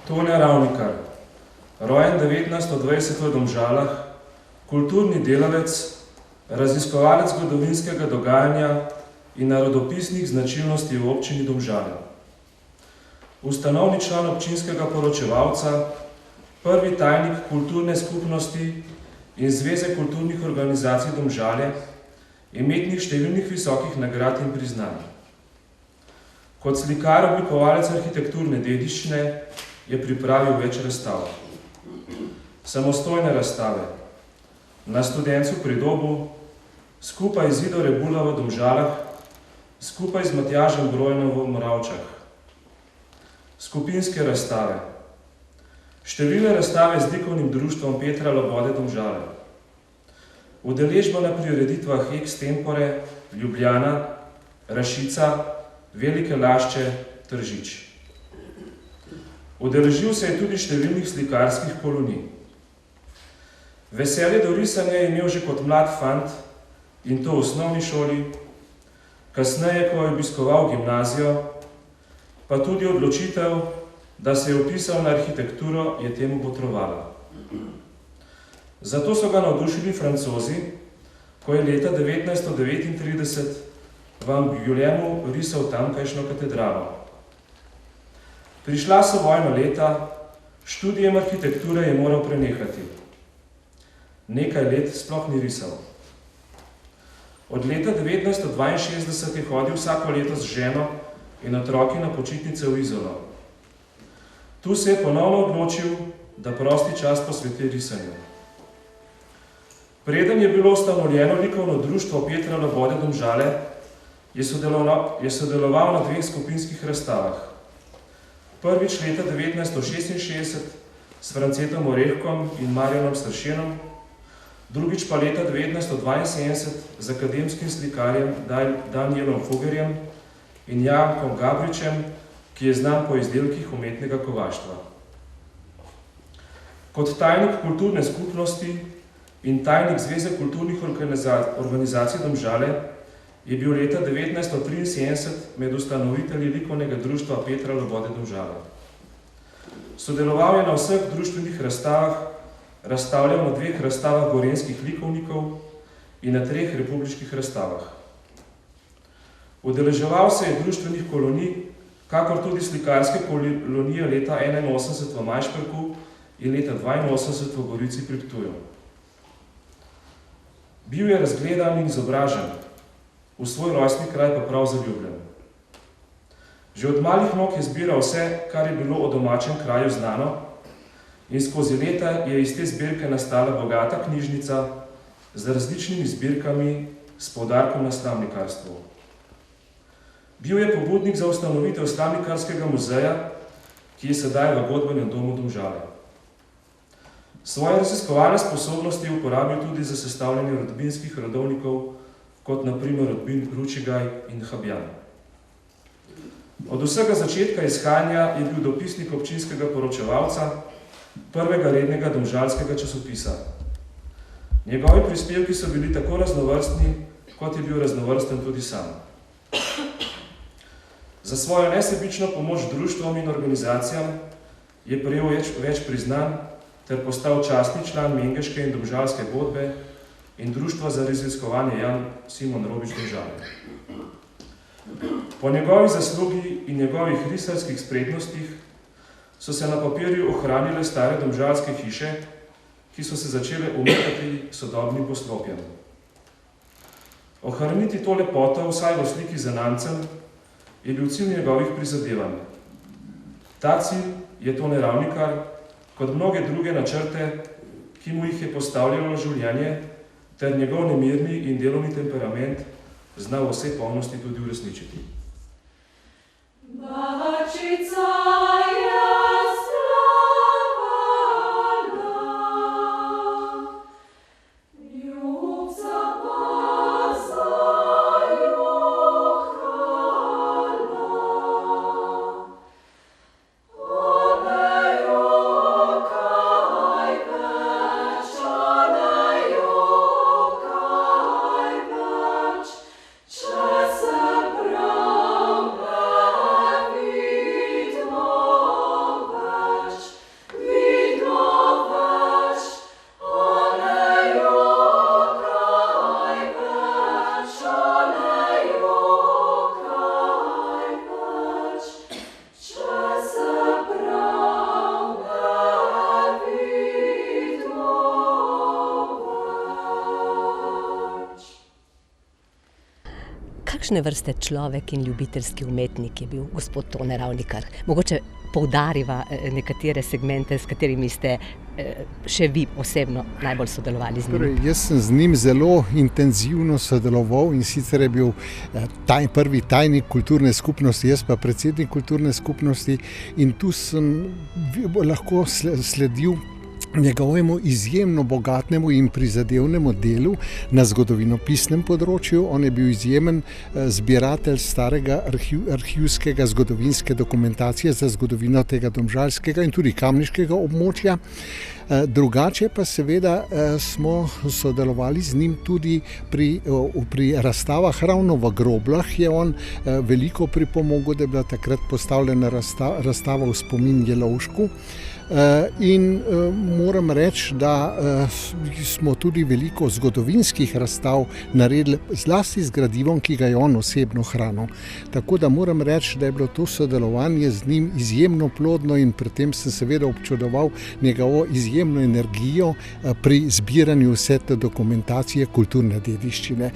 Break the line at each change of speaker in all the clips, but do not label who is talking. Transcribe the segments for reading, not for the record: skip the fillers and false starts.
Tone Ravnikar, rojen 1920 v Domžalah, kulturni delavec, raziskovalec zgodovinskega dogajanja in narodopisnih značilnosti v občini Domžale. Ustanovni član občinskega poročevalca, prvi tajnik kulturne skupnosti in Zveze kulturnih organizacij Domžale, imetnik številnih visokih nagrad in priznanj. Kot slikar, oblikovalec arhitekturne dediščine je pripravil več razstav. Samostojne razstave, Na Studencu pri Dobu, skupaj z Ido Rebula v Domžalah, skupaj z Matjažem Brojnom v Moravčah. Skupinske razstave, številne razstave z likovnim društvom Petra Lobode Domžale, udeležba na prireditvah Extempore, Ljubljana, Rašica, Velike Lašče, Tržič. Udeležil se je tudi številnih slikarskih kolonij. Veselje do risanja je imel že kot mlad fant, in to v osnovni šoli, kasneje, ko je obiskoval gimnazijo, pa tudi odločitev, da se je vpisal na arhitekturo, je temu botrovala. Zato so ga navdušili Francozi, ko je leta 1939 v Angulemu risal tamkajšnjo katedralo. Prišla so vojna leta, študijem arhitekture je moral prenehati. Nekaj let sploh ni risal. Od leta 1962 je hodil vsako leto z ženo in otroki na počitnice v Izolo. Tu se je ponovno odločil, da prosti čas posveti risanju. Preden je bilo ustanovljeno likovno društvo Petra Lobode Domžale, je sodeloval na dveh skupinskih razstavah. Prvič leta 1966 s Francetom Orehkom in Marjanom Stršenom, drugič pa leta 1972 z akademskim slikarjem Danielom Fogerjem in Jankom Gabričem, ki je znan po izdelkih umetnega kovaštva. Kot tajnik kulturne skupnosti in tajnik Zveze kulturnih organizacij Domžale je bil leta 1973 med ustanovitelji likovnega društva Petra Lobode Domžale. Sodeloval je na vseh društvenih razstavah, razstavljal na dveh razstavah gorenjskih likovnikov in na 3 republiških razstavah. Udeleževal se je društvenih kolonij, kakor tudi slikarske kolonije leta 1981 v Majšperku in leta 1982 v Gorici pri Ptuju. Bil je razgledan in izobražen, v svoj rojstni kraj pa prav zaljubljen. Že od malih nog je zbiral vse, kar je bilo o domačem kraju znano, in skozi leta je iz te zbirke nastala bogata knjižnica z različnimi zbirkami s poudarkom na slamnikarstvu. Bil je pobudnik za ustanovitev Slamnikarskega muzeja, ki je sedaj v Godbenem domu Domžale. Svoje raziskovalne sposobnosti je uporabil tudi za sestavljanje rodbinskih rodovnikov kot na primer rodbin Ručigaj in Habjan. Od vsega začetka izhajanja je bil dopisnik občinskega poročevalca prvega rednega domžalskega časopisa. Njegovi prispevki so bili tako raznovrstni, kot je bil raznovrsten tudi sam. Za svojo nesebično pomoč društvom in organizacijam je prejel več priznanj ter postal častni član Mengeške in Domžalske godbe in Društva za raziskovanje Jan Simon Robič Domžale. Po njegovi zaslugi in njegovih risarskih spretnostih so se na papirju ohranile stare domžalske hiše, ki so se začele umikati sodobnim poslopjem. Ohraniti to lepoto, vsaj v sliki zanamcem, je bil cilj njegovih prizadevanj. Ta cilj je Tone Ravnikar, kot mnoge druge načrte, ki mu jih je postavljalo življenje, ter njegov nemirni in delovni temperament znal vse polnosti tudi uresničiti.
Bačica je
Kakšne vrste človek in ljubiteljski umetnik je bil gospod Tone Ravnikar? Mogoče poudariva nekatere segmente, s katerimi ste še vi osebno najbolj sodelovali z njim.
Torej, jaz sem z njim zelo intenzivno sodeloval in sicer je bil prvi tajnik kulturne skupnosti, jaz pa predsednik kulturne skupnosti, in tu sem lahko sledil njegovemu izjemno bogatnemu in prizadevnemu delu na zgodovinopisnem področju. On je bil izjemen zbiratelj starega arhivskega zgodovinske dokumentacije za zgodovino tega domžalskega in tudi kamniškega območja. Drugače pa seveda smo sodelovali z njim tudi pri razstavah. Ravno v Groblah je on veliko pripomogel, da je bila takrat postavljena razstava v spomin Jelovšku. In moram reči, da smo tudi veliko zgodovinskih razstav naredili zlasti z gradivom, ki ga je on osebno hranil. Tako da moram reči, da je bilo to sodelovanje z njim izjemno plodno in pri tem sem seveda občudoval njegovo izjemno energijo pri zbiranju vse te dokumentacije kulturne dediščine.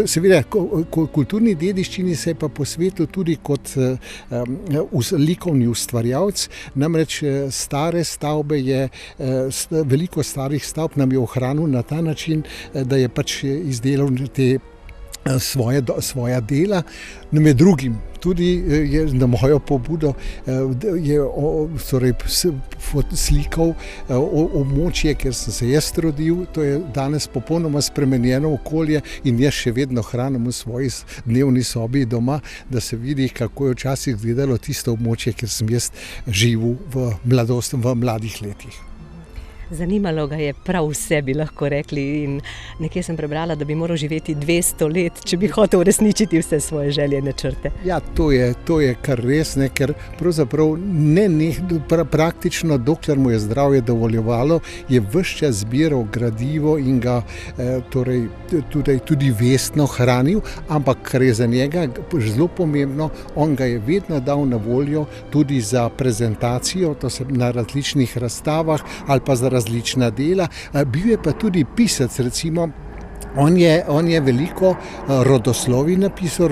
Seveda, kulturni dediščini se je pa posvetil tudi kot likovni ustvarjalec, namreč stare stavbe veliko starih stavb nam je ohranil na ta način, da je pač izdelal te svoja dela. Med drugim tudi je na mojo pobudo slikal območje, kjer sem se jaz rodil. To je danes popolnoma spremenjeno okolje in jaz še vedno hranim v svoji dnevni sobi doma, da se vidi, kako je včasih izgledalo tisto območje, kjer sem jaz živel v mladih letih.
Zanimalo ga je prav vse, bi lahko rekli, in nekje sem prebrala, da bi moral živeti 200 let, če bi hotel uresničiti vse svoje želje in načrte.
Ja, to je kar res, ker pravzaprav praktično, dokler mu je zdravje dovoljevalo, je ves čas zbiral gradivo in ga tudi vestno hranil, ampak kar je za njega zelo pomembno, on ga je vedno dal na voljo tudi za prezentacijo, to se na različnih razstavah ali pa za različna dela. Bil je pa tudi pisec, recimo. On je veliko rodoslovij napisal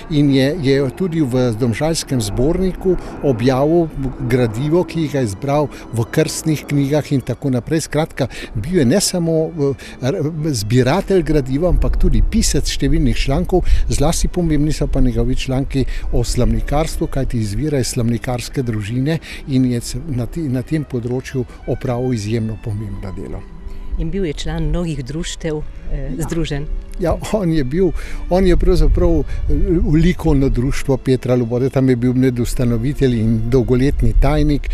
in je tudi v domžalskem zborniku objavil gradivo, ki ga je zbral v krstnih knjigah in tako naprej. Skratka, bil je ne samo zbiratelj gradiva, ampak tudi pisec številnih člankov. Zlasti pomembni so pa njegovi članki o slamnikarstvu, kajti izvira iz slamnikarske družine in je na tem področju opravil izjemno pomembno delo.
In bil je član mnogih društev, združenj.
Ja, on je pravzaprav v likovno društvo Petra Lobode, tam je bil med ustanovitelji in dolgoletni tajnik,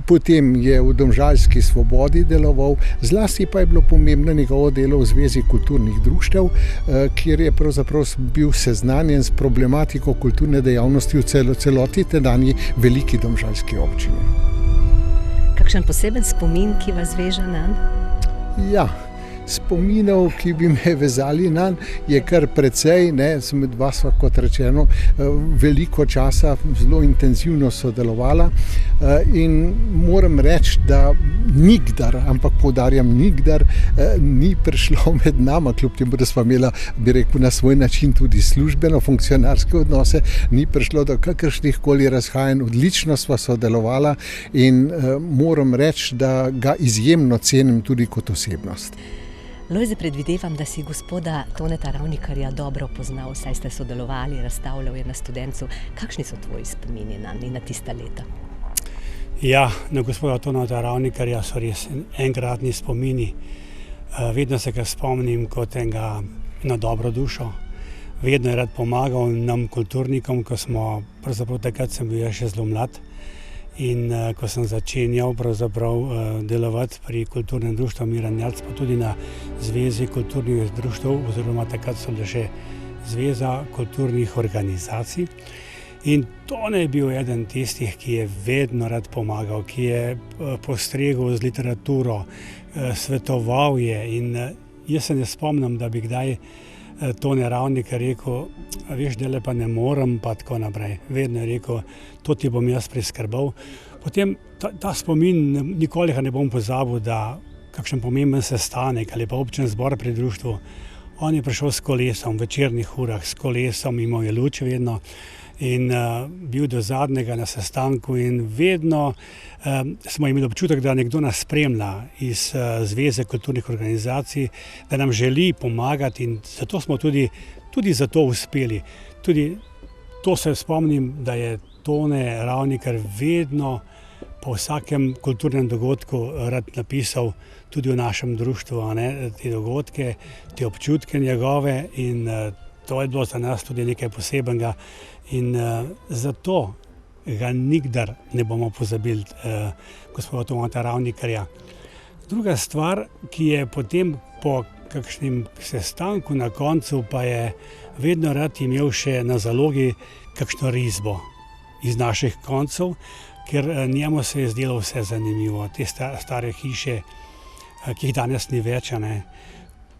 potem je v Domžalski svobodi deloval, zlasti pa je bilo pomembno njegovo delo v Zvezi kulturnih društev, kjer je pravzaprav bil seznanjen s problematiko kulturne dejavnosti v celoti tedanji veliki domžalski občini.
Kakšen poseben spomin, ki vas veže nanj?
Ja, spominov, ki bi me vezali nanj, je kar precej, sem med vas, kot rečeno, veliko časa zelo intenzivno sodelovala in moram reči, da nikdar, ampak poudarjam nikdar, ni prišlo med nama, kljub temu, da sva imela, bi rekel, na svoj način tudi službeno, funkcionarske odnose, ni prišlo do kakršnih koli razhajanj, odlično sva sodelovala in moram reči, da ga izjemno cenim tudi kot osebnost.
Lojze, predvidevam, da si gospoda Toneta Ravnikarja dobro poznal, saj ste sodelovali, razstavljal je na Studencu. Kakšni so tvoji spomini na tista leta?
Ja, na gospoda Toneta Ravnikarja so res enkratni spomini. Vedno se ga spomnim kot eno dobro dušo. Vedno je rad pomagal nam kulturnikom, ko smo, pravzaprav takrat sem bil še zelo mlad. In ko sem začenjal delovati pri kulturnem društvu Miran Jarc, pa tudi na Zvezi kulturnih društev, oziroma takrat so bile še Zveza kulturnih organizacij. In Tone je bil eden tistih, ki je vedno rad pomagal, ki je postregel z literaturo, svetoval je. In jaz se ne spomnim, da bi kdaj Tone Ravnikar rekel, veš, dele pa ne morem, pa tako naprej. Vedno je rekel, to ti bom jaz priskrbel. Potem ta spomin, nikoli ga ne bom pozabil, da kakšen pomemben sestanek ali pa občin zbor pri društvu, on je prišel s kolesom, v večernih urah s kolesom, imel je luč vedno in bil do zadnjega na sestanku in vedno smo imeli občutek, da nekdo nas spremlja iz Zveze kulturnih organizacij, da nam želi pomagati in zato smo tudi zato uspeli. Tudi to se spomnim, da je Tone Ravnikar vedno po vsakem kulturnem dogodku rad napisal tudi v našem društvu, te dogodke, te občutke njegove in to je bilo za nas tudi nekaj posebenega in zato ga nikdar ne bomo pozabili, gospoda Toneta Ravnikarja. Druga stvar, ki je potem po kakšnem sestanku na koncu, pa je vedno rad imel še na zalogi kakšno risbo iz naših koncev, ker njemu se je zdelo vse zanimivo. Te stare hiše, ki jih danes ni več,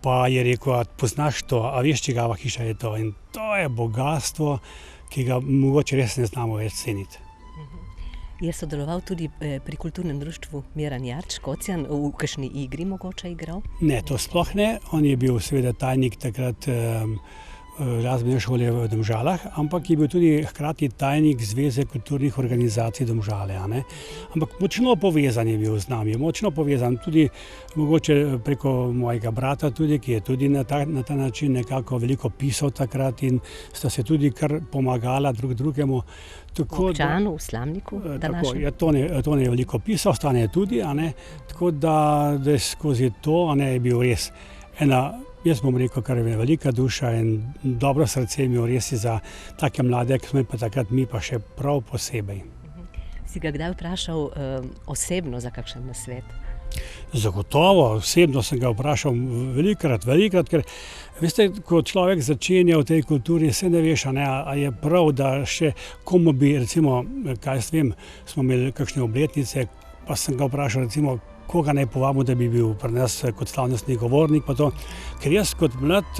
pa je rekel, poznaš to, a veš, čigava hiša je to. In to je bogatstvo, ki ga mogoče res ne znamo več ceniti.
Je sodeloval tudi pri kulturnem društvu Miran Jarc, Škocjan, v kakšni igri mogoče igral?
Ne, to sploh ne. On je bil seveda tajnik takrat glasbene šole v Domžalah, ampak je bil tudi hkrati tajnik Zveze kulturnih organizacij Domžale. Ampak močno povezan je bil z nami, močno povezan tudi mogoče preko mojega brata, tudi, ki je tudi na ta način nekako veliko pisal takrat in sta se tudi kar pomagala drug drugemu.
Občanu v Slamniku današnjem?
Ja, Tone je veliko pisal, Stane tudi, tako da skozi to je bil res jaz bom rekel, kar je velika duša in dobro srce imel res za take mlade, ki smo pa takrat mi pa še prav posebej.
Si ga kdaj vprašal osebno za kakšen nasvet?
Zagotovo, osebno sem ga vprašal velikokrat, ker veste, ko človek začenja v tej kulturi, se ne veš, a je prav, da še komu bi, recimo, kaj jaz vem, smo imeli kakšne obletnice, pa sem ga vprašal, recimo, koga naj povabimo, da bi bil pri nas kot slavnostni govornik, pa to, ker jaz kot mlad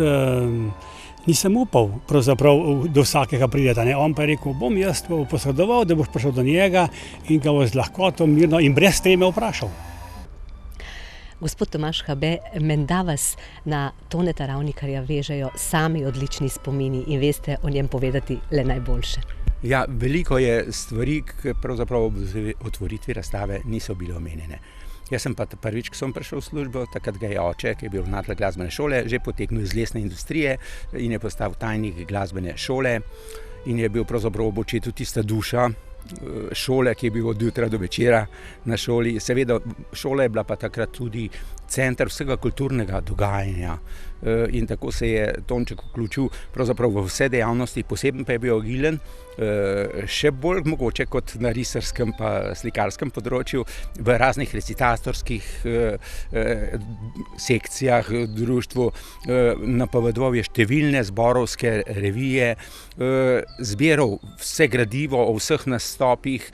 nisem upal pravzaprav do vsakega prideti. On pa je rekel, bom jaz posredoval, da boš prišel do njega in ga bo z lahkoto, mirno in brez treme vprašal.
Gospod Tomaž Habe, menda vas na Toneta Ravnikarja vežejo sami odlični spomini in veste o njem povedati le najboljše.
Ja, veliko je stvari, ki pravzaprav v otvoritvi razstave niso bile omenjene. Jaz sem pa prvič, ko sem prišel v službo, takrat ga je oče, ki je bil ravnatelj glasbene šole, že potegnil iz lesne industrije in je postal tajnik glasbene šole in je bil pravzaprav ob očetu tista duša šole, ki je bil od jutra do večera na šoli. Seveda, šola je bila pa takrat tudi center vsega kulturnega dogajanja. In tako se je Tonček vključil pravzaprav v vse dejavnosti, poseben pa je bil agilen, še bolj mogoče kot na risarskem pa slikarskem področju, v raznih recitatorskih sekcijah, društvu, napovedoval je številne zborovske revije, zbiral vse gradivo o vseh nastopih,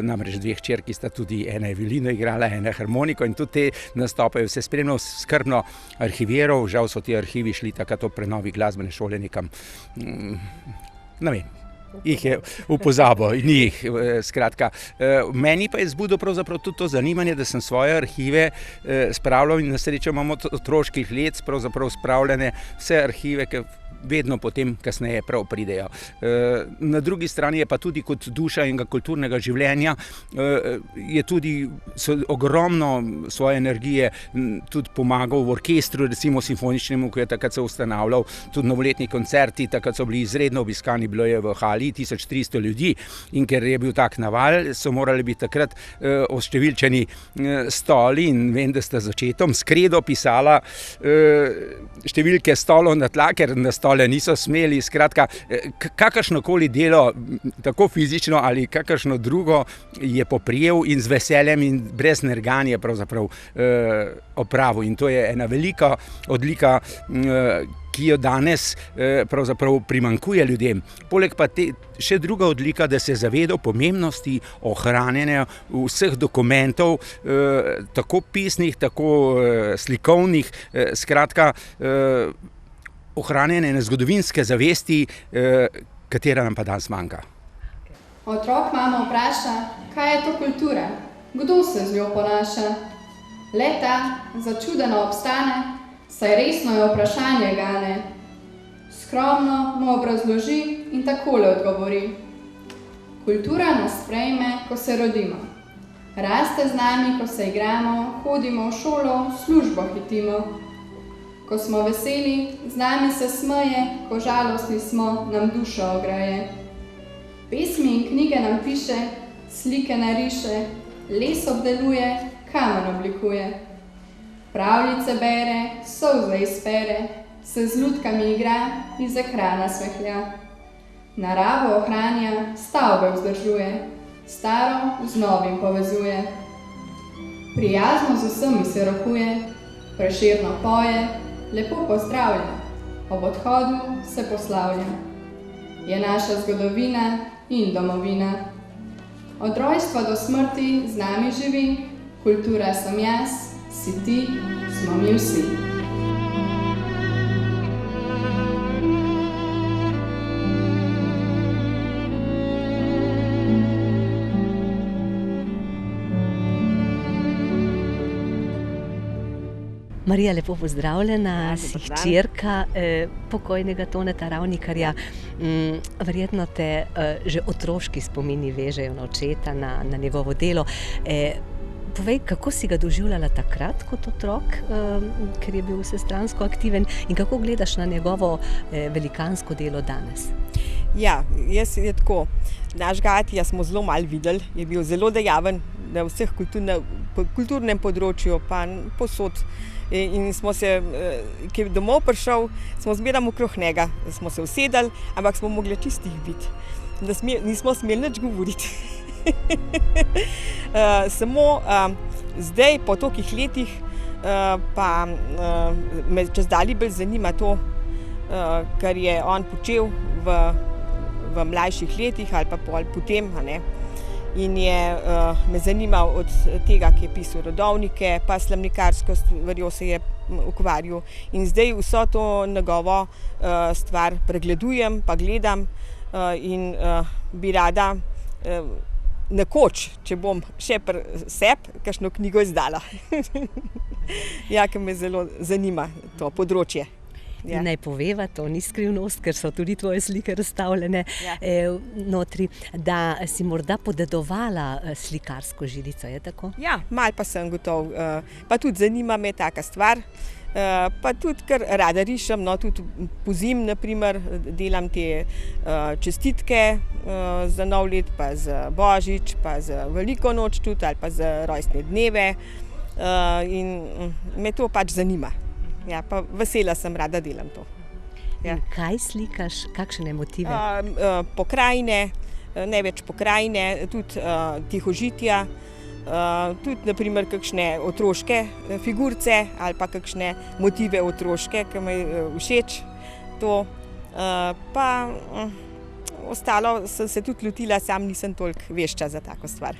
namreč dve hčerki sta tudi, ena je violino igrala, ena harmoniko, in tudi te nastope je vse spremljal, skrbno arhiviral. Žal so ti arhivi šli takrat o prenovi glasbene šole nekam, ne vem, jih je v pozabo, ni jih, skratka. Meni pa je zbudil pravzaprav tudi to zanimanje, da sem svoje arhive spravljal, in na srečo imamo od otroških let pravzaprav spravljene vse arhive, ki vedno potem kasneje prav pridejo. Na drugi strani je pa tudi kot duša enega kulturnega življenja, je tudi ogromno svoje energije tudi pomagal v orkestru, recimo simfoničnemu, ki je takrat se ustanavljal, tudi novoletni koncerti, takrat so bili izredno obiskani, bilo je v hali 1300 ljudi, in ker je bil tak naval, so morali biti takrat oštevilčeni stoli, in vem, da sta z očetom s kredo pisala številke stolov na tla, ker na stole niso smeli. Skratka, kakršnokoli delo, tako fizično ali kakršno drugo, je poprijel in z veseljem in brez nerganja pravzaprav opravil. In to je ena velika odlika, ki jo danes pravzaprav primanjkuje ljudem. Poleg pa še druga odlika, da se zaveda pomembnosti ohranjanja vseh dokumentov, tako pisnih, tako slikovnih, skratka, ohranjene ene zgodovinske zavesti, katera nam pa danes manjka.
Otrok mamo vpraša, kaj je to kultura, kdo se z njo ponaša. Le-ta začudeno obstane, saj resno je vprašanje gane. Skromno mu obrazloži in takole odgovori. Kultura nas sprejme, ko se rodimo. Raste z nami, ko se igramo, hodimo v šolo, službo hitimo. Ko smo veseli, z nami se smeje, ko žalostni smo, nam dušo ograje. Pesmi in knjige nam piše, slike nariše, les obdeluje, kamen oblikuje. Pravljice bere, solze izpere, se z lutkami igra, iz ekrana smehlja. Naravo ohranja, stavbe vzdržuje, staro z novim povezuje. Prijazno z vsemi se rokuje, Prešerno poje, lepo pozdravlja, ob odhodu se poslavlja. Je naša zgodovina in domovina. Od rojstva do smrti z nami živi, kultura sem jaz, si ti, smo mi vsi.
Marija, lepo pozdravljena, si hčerka pokojnega Toneta Ravnikarja. Verjetno te že otroški spomini vežejo na očeta, na njegovo delo. Povej, kako si ga doživljala takrat kot otrok, ker je bil vsestransko aktiven, in kako gledaš na njegovo velikansko delo danes?
Ja, jaz je tako. Našega atija smo zelo malo videli, je bil zelo dejaven na vseh kulturnem področju, pa posod. In smo se, ki je domov prišel, smo zmeraj okrog njega, smo se usedali, ampak smo mogli čistih biti. Nismo smeli nič govoriti. Samo zdaj, po tolikih letih, pa me čezdalje bolj zanima to, kar je on počel v mlajših letih ali pa potem, in je me zanimal od tega, ki je pisal rodovnike, pa slamnikarsko stvarjo se je ukvarjal. In zdaj vso to njegovo stvar pregledujem, pa gledam in bi rada nekoč, če bom še pri sebi, kakšno knjigo izdala. Ja, ker me zelo zanima to področje. Ja.
Naj poveva, to ni skrivnost, ker so tudi tvoje slike razstavljene notri, da si morda podedovala slikarsko žilico, je tako?
Ja, malo pa sem gotov. Pa tudi zanima me taka stvar. Pa tudi kar rada rišem, no, tudi pozimi, naprimer, delam te čestitke za nov let, pa za božič, pa za veliko noč tudi, ali pa za rojstne dneve. In me to pač zanima. Ja, pa vesela sem, rada delam to. Ja.
Kaj slikaš, kakšne motive?
Pokrajine, največ pokrajine, tudi tihožitja, tudi naprimer kakšne otroške figurice ali pa kakšne motive otroške, ki mi všeč. To. Pa ostalo sem se tudi lotila, sam nisem toliko vešča za tako stvar.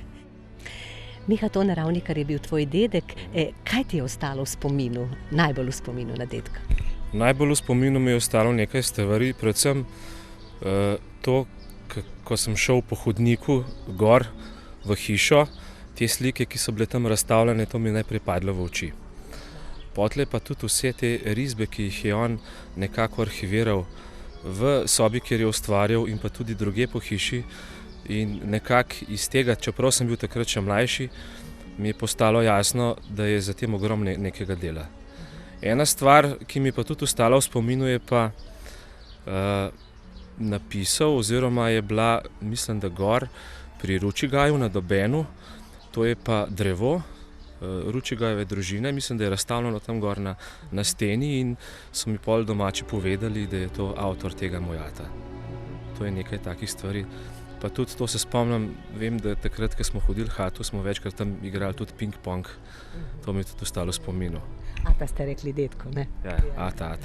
Miha Tone Ravnikar je bil tvoj dedek. Kaj ti je ostalo v spominu, najbolj v spominu na dedka?
Najbolj v spominu mi je ostalo nekaj stvari, predvsem to, ko sem šel po hodniku gor v hišo, te slike, ki so bile tam razstavljene, to mi je najprej padlo v oči. Potlej pa tudi vse te risbe, ki jih je on nekako arhiviral v sobi, kjer je ustvarjal, in pa tudi drugje po hiši. In nekako iz tega, čeprav sem bil takrat še mlajši, mi je postalo jasno, da je za tem ogromno nekega dela. Ena stvar, ki mi pa tudi ostala v spominu, je pa napisal, oziroma je bila, mislim, da gor pri Ručigaju na Dobenu, to je pa drevo Ručigajeve družine, mislim, da je razstavljeno tam gor na steni, in so mi pol domači povedali, da je to avtor tega Mojata. To je nekaj takih stvari. Pa tudi to se spomnim, vem, da takrat, ko smo hodili hatu, smo večkrat tam igrali tudi ping-pong. To mi je tudi ostalo v spominu.
Ata ste rekli dedko, ne?
Ja, ata.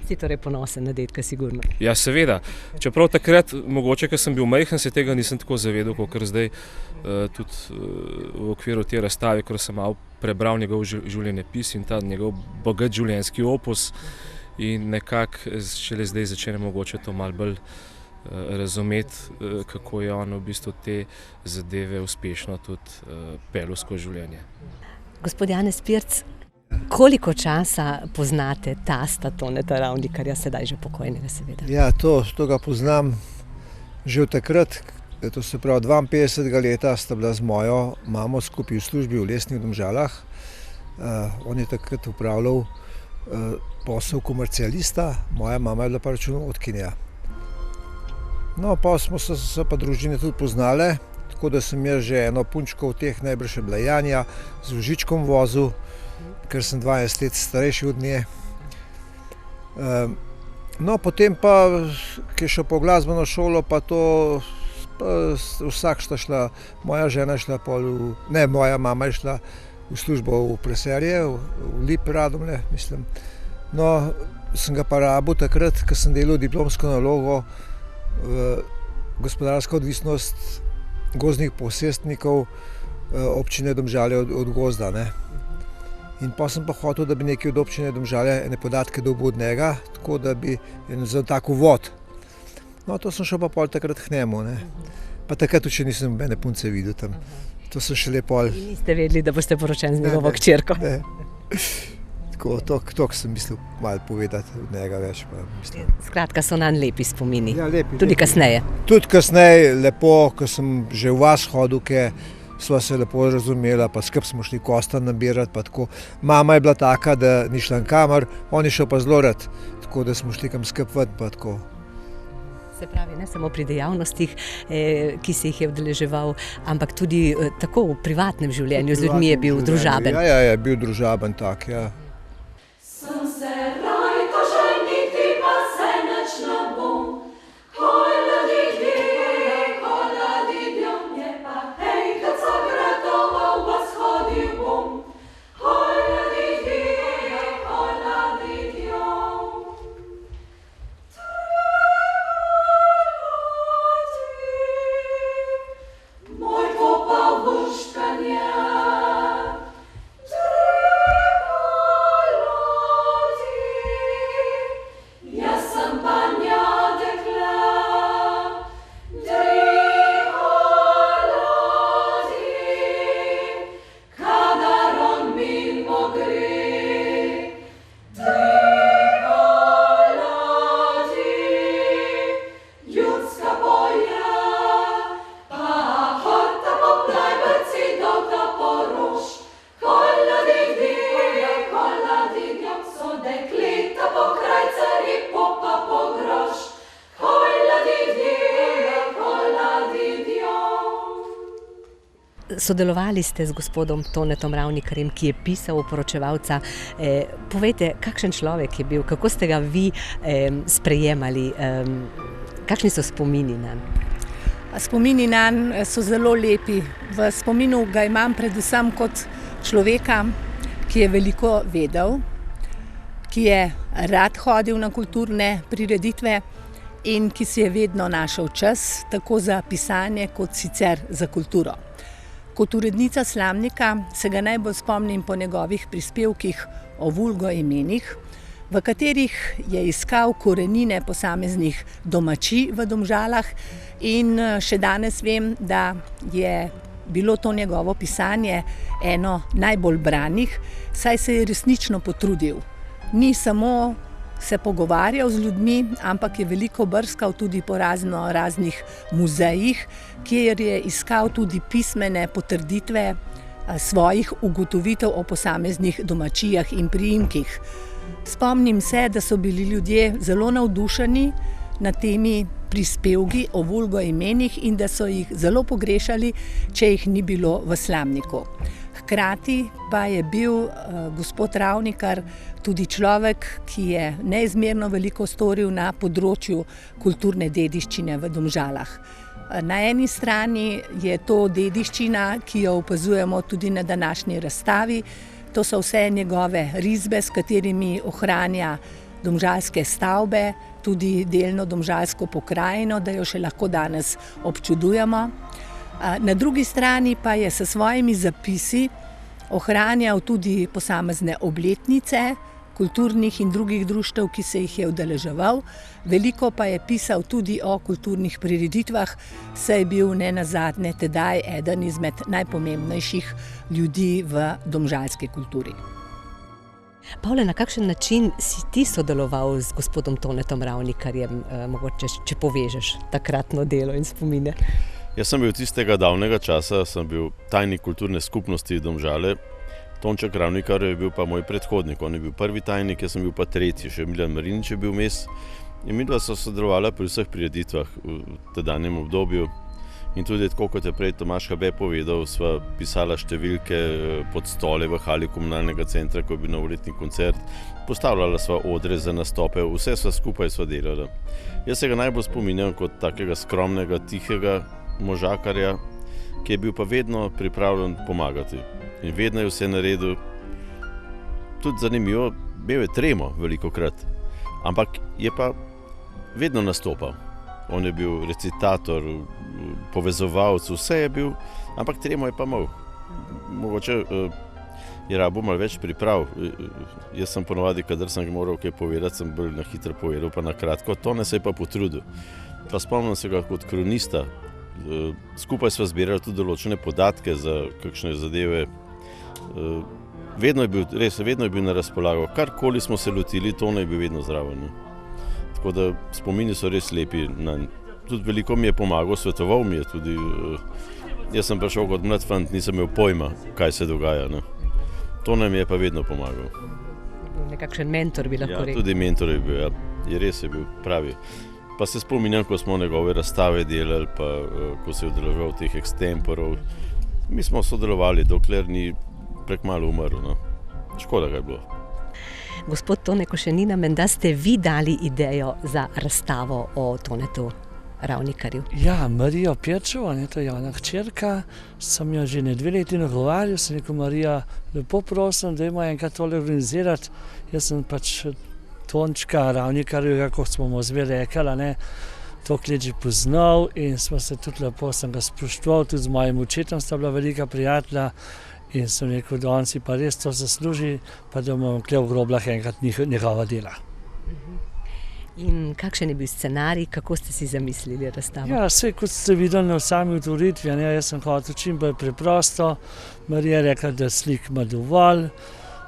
Si torej ponosen na dedka, sigurno?
Ja, seveda. Čeprav takrat, mogoče, ko sem bil majhen, se tega nisem tako zavedal, kot zdaj tudi v okviru te razstave, ko sem malo prebral njegov življenjepis in ta njegov bogat življenjski opus, in nekako šele zdaj začnem mogoče to malo bolj razumeti, kako je on v bistvu te zadeve uspešno tudi peljal skozi življenje.
Gospod Janez Pirc, koliko časa poznate tasta Toneta Ravnikarja, sedaj že pokojnega, seveda?
Ja, to ga poznam že od takrat, to se pravi 52. leta sta bila z mojo mamo skupaj v službi v Lesnih Domžalah. On je takrat upravljal posel komercialista, moja mama je bila pa računovodkinja. No, pa smo se pa družine tudi poznale, tako da sem jaz že eno punčko v teh najbrž je bila Janja z vozičkom vozil, ker sem 20 let starejši od nje. No, potem pa, ki je šel po glasbeno šolo, pa to vsak sta šla, moja žena je šla moja mama je šla v službo v Preserje, v Lip Radomlje, mislim. No, sem ga pa rabil takrat, ko sem delal diplomsko nalogo, gospodarska odvisnost gozdnih posestnikov občine Domžale od gozda, ne. In pa sem pa hotel, da bi nekaj od občine Domžale ene podatke dobil od njega, tako da bi za tak uvod. No, to sem šel pa pol takrat k njemu, ne. Pa takrat še nisem nobene punce videl tam. To sem šele pol.
In niste vedeli, da boste poročen z njegovo hčerko?
Ne. Tako, toliko sem mislil malo povedati od njega več. Pa mislim.
Skratka, so nanj lepi spomini.
Ja, lepi.
Tudi kasneje.
Tudi kasneje, lepo, ko sem že v vas hodil, ke sva se lepo razumela, pa skupaj smo šli kostan nabirati, pa tako. Mama je bila taka, da ni šla nikamor, on je šel pa zelo rad, tako da smo šli kam skupaj ven, pa tako.
Se pravi, ne samo pri dejavnostih, ki se jih je udeleževal, ampak tudi tako v privatnem življenju z ljudmi je bil družaben.
Ja, bil družaben tak, ja.
Sem se rajta ženiti, pa se nič ne bom. Koladi dnjom je pa enkrat zagratoval, vas hodil bom. Koladi dnjom. Moj popa vuškanje,
Sodelovali ste z gospodom Tonetom Ravnikarjem, ki je pisal o Poročevalca. Povejte, kakšen človek je bil, kako ste ga vi sprejemali, kakšni so spomini nanj?
Spomini nanj so zelo lepi. V spominu ga imam predvsem kot človeka, ki je veliko vedel, ki je rad hodil na kulturne prireditve in ki si je vedno našel čas, tako za pisanje kot sicer za kulturo. Kot urednica Slamnika se ga najbolj spomnim po njegovih prispevkih o vulgo imenih, v katerih je iskal korenine posameznih domačij v Domžalah in še danes vem, da je bilo to njegovo pisanje eno najbolj branih, saj se je resnično potrudil. Ni samo se pogovarjal z ljudmi, ampak je veliko brskal tudi po raznih muzejih, kjer je iskal tudi pismene potrditve svojih ugotovitev o posameznih domačijah in priimkih. Spomnim se, da so bili ljudje zelo navdušeni nad temi prispevki o vulgo imenih in da so jih zelo pogrešali, če jih ni bilo v Slamniku. Hkrati pa je bil gospod Ravnikar tudi človek, ki je neizmerno veliko storil na področju kulturne dediščine v Domžalah. Na eni strani je to dediščina, ki jo opazujemo tudi na današnji razstavi. To so vse njegove risbe, s katerimi ohranja domžalske stavbe, tudi delno domžalsko pokrajino, da jo še lahko danes občudujemo. Na drugi strani pa je s svojimi zapisi ohranjal tudi posamezne obletnice kulturnih in drugih društev, ki se jih je udeleževal. Veliko pa je pisal tudi o kulturnih prireditvah, saj je bil nenazadnje tedaj eden izmed najpomembnejših ljudi v domžalski kulturi.
Pavle, na kakšen način si ti sodeloval z gospodom Tonetom Ravnikarjem, mogoče če povežeš takratno delo in spomine?
Jaz sem bil tistega davnega časa, sem bil tajnik kulturne skupnosti Domžale. Tonček Ravnikar je bil pa moj predhodnik, on je bil prvi tajnik, jaz sem bil pa tretji, še Miljan Marinič je bil vmes. In midva so sodelovala pri vseh prireditvah v tedanjem obdobju. In tudi tako, kot je prej Tomaž Habe povedal, sva pisala številke pod stole v hali komunalnega centra, ko je bil novoletni koncert. Postavljala sva odre za nastope, vse sva skupaj sva delala. Jaz se ga najbolj spominjam kot takega skromnega, tihega možakarja, ki je bil pa vedno pripravljen pomagati. In vedno je vse naredil. Tudi zanimivo, bil je tremo velikokrat, ampak je pa vedno nastopal. On je bil recitator, povezovalec, vse je bil, ampak tremo je pa imel. Mogoče je rabo malo več priprav. Jaz sem ponovadi, kadar sem moral kaj povedati, sem bolj na hitro povedal, pa na kratko. Tone se je pa potrudil. Pa spomnim se ga kot kronista. Skupaj sva zbirali tudi določene podatke za kakšne zadeve. Vedno je bil na razpolago. Karkoli smo se lotili, Tone je bil vedno zraven. Tako da spomini so res lepi. Tudi veliko mi je pomagal, svetoval mi je tudi. Jaz sem prišel kot mlad fant, nisem imel pojma, kaj se dogaja. Tone mi je pa vedno pomagal.
Nekakšen mentor bi lahko rekel.
Ja, tudi mentor je bil, ja. Res je bil pravi. Pa se spominjam, ko smo njegove razstave delali, pa ko se je udeleževal teh extemporov. Mi smo sodelovali, dokler ni prekmalu umrl. Škoda ga je bilo.
Gospod Tone Košenina, menda ste vi dali idejo za razstavo o Tonetu Ravnikarju?
Ja, Marijo Pečevo, to je Jana hčerka, sem jo že 2 leti nagovarjal, sem rekel, Marija, lepo prosim, da ima enkrat tole organizirati. Jaz sem pač Tončka Ravnikarja, kot smo mu zdaj rekli, toliko let že poznal in smo se tudi lepo, sem ga spoštoval, tudi z mojim očetom sta bila velika prijatelja in sem rekel, da on si pa res to zasluži, pa da bomo tukaj v Groblah enkrat njegova dela.
In kakšen je bil scenarij, kako ste si zamislili razstavo?
Ja, vse kot ste videli na sami otvoritvi, jaz sem hotel čim bolj preprosto, Marija je rekla, da slik ima dovolj.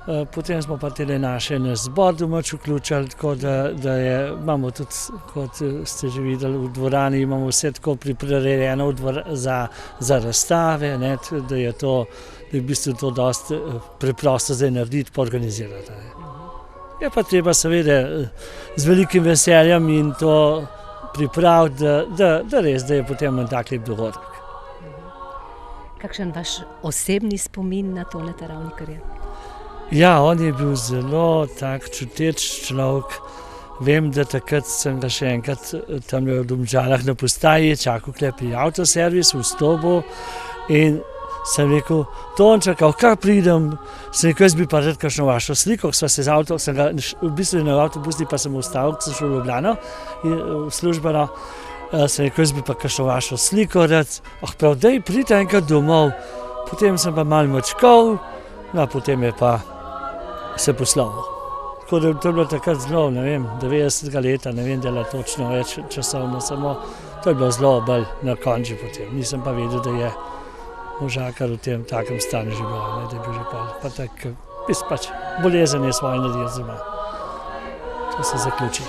Potem smo pa tele naše zbor domač vključili, tako da imamo tudi, kot ste že videli v dvorani, imamo vse tako pripravljeno za razstave, da je v bistvu to dosti preprosto zdaj narediti pa organizirati. Je pa treba seveda z velikim veseljem in to pripraviti, da res, da je potem en tak lep dogodek.
kakšen vaš osebni spomin na Toneta Ravnikarja?
Ja, on je bil zelo tak čuteč človek. Vem, da takrat sem ga še enkrat tam v Domžalah na postaji čakal pri avtoservisu v Stobu in sem rekel, Tonček, kaj pridem, sem rekel, jaz bi pa rad kakšno vašo sliko, sva se z avto, sem ga v bistvu na avtobusni pa sem ustavil, sem šel v Ljubljano v službeno, sem rekel, jaz bi pa kakšno vašo sliko rad, prav, daj, pridite enkrat domov, potem sem pa malo močkal, no, potem je pa se poslovil. Tako da to je bilo takrat zelo, ne vem, 90 leta, ne vem, dela točno več časovno, samo to je bilo zelo bolj na konči potem. Nisem pa vedel, da je možakar v tem takem stanju že bil, da je bil že pa tak, pač bolezen je svoje naredil zima. To se zaključi.